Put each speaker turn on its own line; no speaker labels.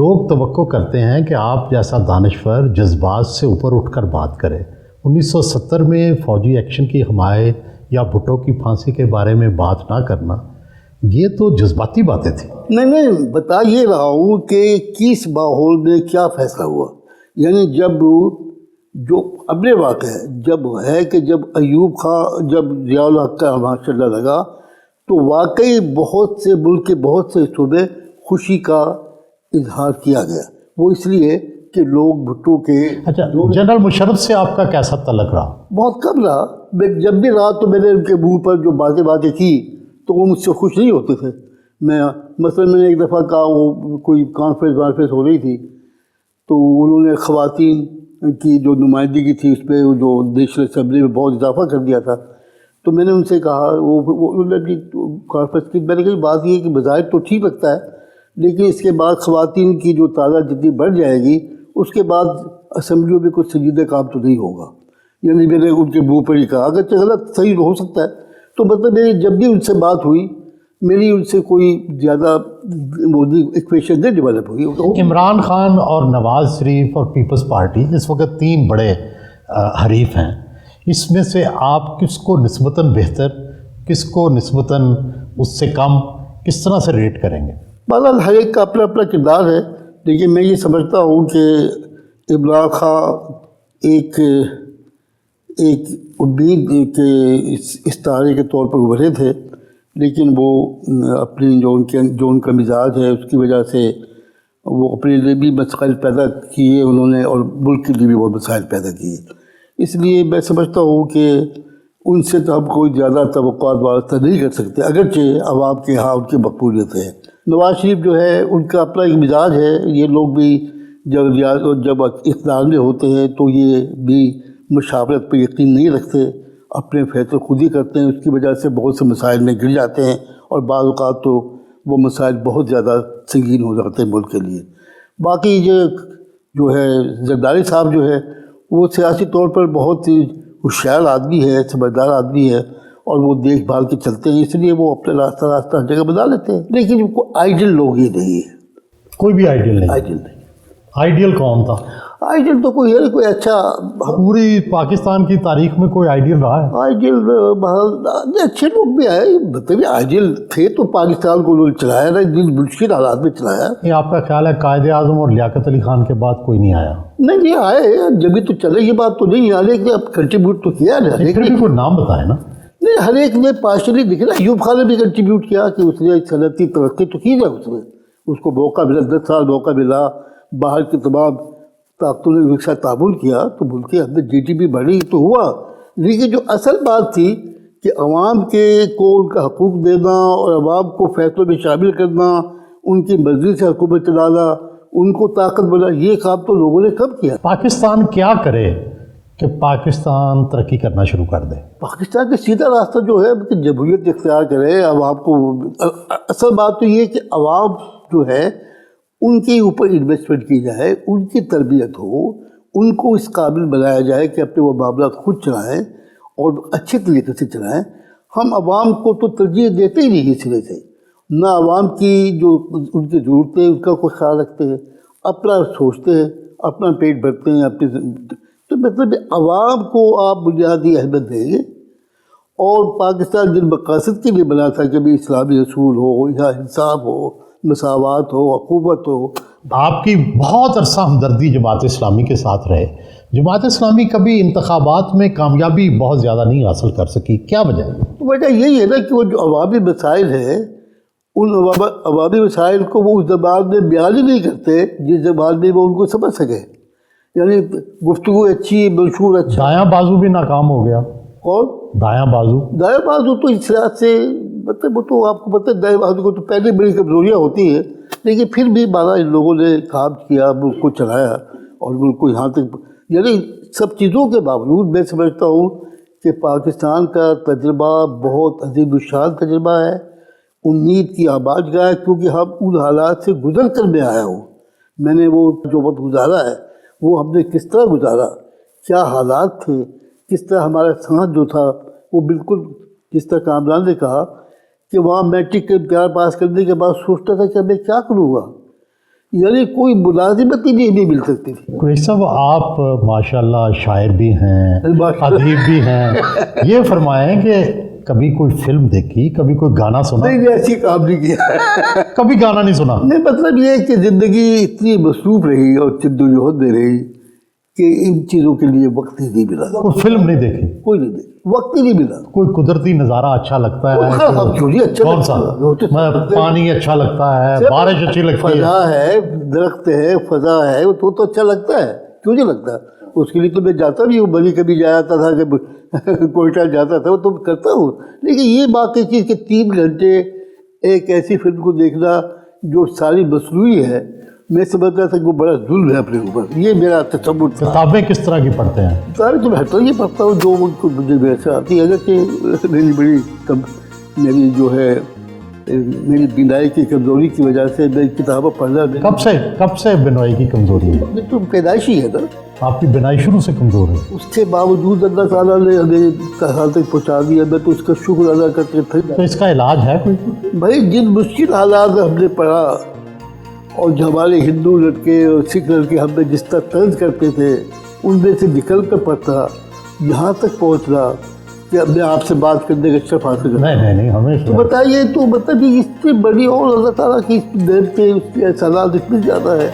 لوگ توقع کرتے ہیں کہ آپ جیسا دانشور جذبات سے اوپر اٹھ کر بات کرے. 1970 میں فوجی ایکشن کی حمایت یا بھٹو کی پھانسی کے بارے میں بات نہ کرنا، یہ تو جذباتی باتیں تھیں.
نہیں بتا یہ رہا ہوں کہ کس ماحول میں کیا فیصلہ ہوا. یعنی جب جو اپنے واقع ہے جب ایوب خان جب ضیاء الحق کا ماشاء اللہ لگا تو واقعی بہت سے ملک کے بہت سے حصوں میں خوشی کا اظہار کیا گیا. وہ اس لیے کہ لوگ بھٹو کے.
اچھا، جنرل مشرف سے آپ کا کیسا تعلق رہا؟
بہت کم رہا. میں جب بھی رہا تو میں نے ان کے منہ پر جو باتیں کی تو وہ مجھ سے خوش نہیں ہوتے تھے. مثلا میں نے ایک دفعہ کہا، وہ کوئی کانفرنس ہو رہی تھی تو انہوں نے خواتین کی جو نمائندگی تھی اس پہ جو نیشنل اسمبلی میں بہت اضافہ کر دیا تھا. تو میں نے ان سے کہا، انہوں نے اپنی کانفرنس کی، میں نے کہا بات یہ ہے کہ بظاہر تو ٹھیک لگتا ہے لیکن اس کے بعد خواتین کی جو تعداد جتنی بڑھ جائے گی اس کے بعد اسمبلیوں میں کچھ سنجیدہ کام تو نہیں ہوگا. یعنی میں نے ان کے منہ پر ہی کہا، اگرچہ غلط صحیح ہو سکتا ہے. تو مطلب میری جب بھی ان سے بات ہوئی میری ان سے کوئی زیادہ ایکویشن نہیں ڈیولپ ہوئی.
عمران خان اور نواز شریف اور پیپلز پارٹی اس وقت 3 بڑے حریف ہیں. اس میں سے آپ کس کو نسبتاً بہتر، کس کو نسبتاً اس سے کم، کس طرح سے ریٹ کریں گے؟
بہرحال ہر ایک کا اپنا اپنا کردار ہے، لیکن میں یہ سمجھتا ہوں کہ عمران خان ایک امید کے استعارے کے طور پر ابھرے تھے، لیکن وہ اپنی جو ان کا مزاج ہے اس کی وجہ سے وہ اپنے لیے بھی مسائل پیدا کیے انہوں نے اور ملک کے لیے بھی بہت مسائل پیدا کیے. اس لیے میں سمجھتا ہوں کہ ان سے تو ہم کوئی زیادہ توقعات وابستہ نہیں کر سکتے، اگرچہ عوام کے ہاں ان کی مقبولیت ہے. نواز شریف جو ہے ان کا اپنا ایک مزاج ہے. یہ لوگ بھی جب اقتدار میں ہوتے ہیں تو یہ بھی مشاورت پہ یقین نہیں رکھتے، اپنے فیصلے خود ہی کرتے ہیں. اس کی وجہ سے بہت سے مسائل میں گر جاتے ہیں اور بعض اوقات تو وہ مسائل بہت زیادہ سنگین ہو جاتے ہیں ملک کے لیے. باقی یہ جو ہے زرداری صاحب جو ہے وہ سیاسی طور پر بہت ہی ہوشیار آدمی ہے، سمجھدار آدمی ہے اور وہ دیکھ بھال کے چلتے ہیں، اس لیے وہ اپنے راستہ جگہ بنا لیتے ہیں. لیکن آئیڈیل لوگ ہی نہیں ہے.
کوئی بھی آئیڈیل نہیں. آئیڈیل کون تھا؟
آئیڈیل تو کوئی اچھا
پوری پاکستان کی تاریخ میں کوئی آئیڈیل رہا ہے؟
آئیڈیل اچھے لوگ بھی آئے، مطلب آئیڈیل تھے تو پاکستان کو انہوں نے چلایا نا، جن مشکل حالات میں چلایا.
یہ آپ کا خیال ہے قائد اعظم اور لیاقت علی خان کے بعد کوئی نہیں آیا؟
نہیں آئے، جبھی تو چلے. یہ بات تو نہیں ہے لیکن اب کنٹریبیوٹ تو کیا ہے.
پھر بھی کوئی نام بتائے نا.
نہیں، ہر ایک نے پارشلی دکھے نا. ایوب خان نے بھی کنٹریبیوٹ کیا کہ اس نے صنعتی ترقی تو کی ہے، اس کو موقع ملا، 10 سال موقع ملا، باہر کی تمام طاقتوں نے ایک ساتھ تعاون کیا تو ملک کے اندر جی ڈی پی بڑھی تو ہوا. لیکن جو اصل بات تھی کہ عوام کو ان کا حقوق دینا اور عوام کو فیصلوں میں شامل کرنا، ان کی مرضی سے حکومت چلانا، ان کو طاقت بنا، یہ کام تو لوگوں نے کب کیا.
پاکستان کیا کرے کہ پاکستان ترقی کرنا شروع کر دے؟
پاکستان کا سیدھا راستہ جو ہے کہ جمہوریت اختیار کرے. عوام کو اصل بات تو یہ کہ عوام جو ہے ان کے اوپر انویسٹمنٹ کی جائے، ان کی تربیت ہو، ان کو اس قابل بنایا جائے کہ اپنے وہ معاملات خود چلائیں اور اچھے طریقے سے چلائیں. ہم عوام کو تو ترجیح دیتے ہی نہیں اس سرے سے، نہ عوام کی جو ان کی ضرورتیں ان کا کوئی خیال رکھتے ہیں، اپنا سوچتے ہیں، اپنا پیٹ بھرتے ہیں اپنے. تو مطلب عوام کو آپ بنیادی اہمیت دیں گے. اور پاکستان جن مقاصد کے لیے بنا تھا کہ بھی اسلامی اصول ہو یا انصاف ہو، مساوات ہو، حکومت ہو.
آپ کی بہت عرصہ ہمدردی جماعت اسلامی کے ساتھ رہے. جماعت اسلامی کبھی انتخابات میں کامیابی بہت زیادہ نہیں حاصل کر سکی، کیا وجہ ہے؟
وجہ یہی ہے نا کہ وہ جو عوامی مسائل ہیں ان عوامی مسائل کو وہ اس زبان میں بیان ہی نہیں کرتے جس زبان میں وہ ان کو سمجھ سکے. یعنی گفتگو اچھی، منشور اچھا.
دایاں بازو بھی ناکام ہو گیا.
کون؟
دایاں بازو
تو اس لحاظ سے مطلب وہ تو آپ کو پتہ ہے دایاں بازو کو تو پہلے بڑی کمزوریاں ہوتی ہیں، لیکن پھر بھی ان لوگوں نے کام کیا، ملک کو چلایا اور ملک کو یہاں تک. یعنی سب چیزوں کے باوجود میں سمجھتا ہوں کہ پاکستان کا تجربہ بہت عظیم الشان تجربہ ہے، امید کی آباد گاہ ہے، کیونکہ ہم ان حالات سے گزر کر میں آیا ہوں. میں نے وہ جو وقت گزارا ہے وہ ہم نے کس طرح گزارا، کیا حالات تھے، کس طرح ہمارا ساتھ جو تھا وہ بالکل جس طرح کامران نے کہا کہ وہاں میٹرک کے امتحان پاس کرنے کے بعد سوچتا تھا کہ میں کیا کروں گا. یعنی کوئی ملازمت ہی نہیں مل سکتی تھی.
قریشی صاحب آپ ماشاءاللہ شاعر بھی ہیں، ادیب بھی ہیں، یہ فرمائیں کہ کبھی کوئی فلم دیکھی، کبھی کوئی گانا سنا؟
نہیں ایسی کام نہیں کیا.
کبھی گانا نہیں سنا؟
نہیں، مطلب یہ ہے کہ زندگی اتنی مصروف رہی اور جدوجہد میں رہی کہ ان چیزوں کے لیے وقت ہی نہیں ملا.
کوئی فلم نہیں دیکھی؟
کوئی نہیں دیکھی، وقت ہی نہیں ملا.
کوئی قدرتی نظارہ اچھا لگتا ہے؟
اچھا
کون سا؟ پانی اچھا لگتا ہے، بارش اچھی لگتی ہے،
فضا ہے، درخت ہے، فضا ہے، تو اچھا لگتا ہے. کیوں نہیں لگتا؟ اس کے لیے تو میں جاتا بھی ہوں، بلی کبھی جاتا تھا کہ کوئٹہ جاتا تھا، وہ تو کرتا ہوں. لیکن یہ بات ہے چیز کہ 3 گھنٹے ایک ایسی فلم کو دیکھنا جو ساری مصنوعی ہے، میں سمجھتا تھا کہ وہ بڑا ظلم ہے اپنے اوپر. یہ میرا تصور تھا.
کتابیں کس طرح کی پڑھتے ہیں؟
سارے تو میں تو یہ پڑھتا ہوں جو مجھے ویسے آتی ہے. اگرچہ میری جو ہے میری بینائی کی کمزوری کی وجہ سے میں کتابیں پڑھنا
کب سے بینائی کی کمزوری ہے؟
تو پیدائشی ہے نا.
آپ کی بینائی شروع سے کمزور ہے؟
اس کے باوجود اللہ تعالیٰ نے ہمیں حال تک پہنچا دیا. میں تو اس کا شکر ادا کرتے پھر.
تو اس کا علاج ہے کوئی؟
بھائی جن مشکل حالات ہم نے پڑھا اور جو ہمارے ہندو لڑکے اور سکھ لڑکے ہم نے جس طرح طرز کرتے تھے، ان میں سے نکل کر پڑھتا یہاں تک پہنچنا کہ اب میں آپ سے بات کرنے کا شرف حاصل کرتا.
نہیں ہمیشہ.
تو بتائیے، تو مطلب اس سے بڑی اور اللہ تعالیٰ کی نعمتیں، اس کی احسانات اتنے زیادہ ہے.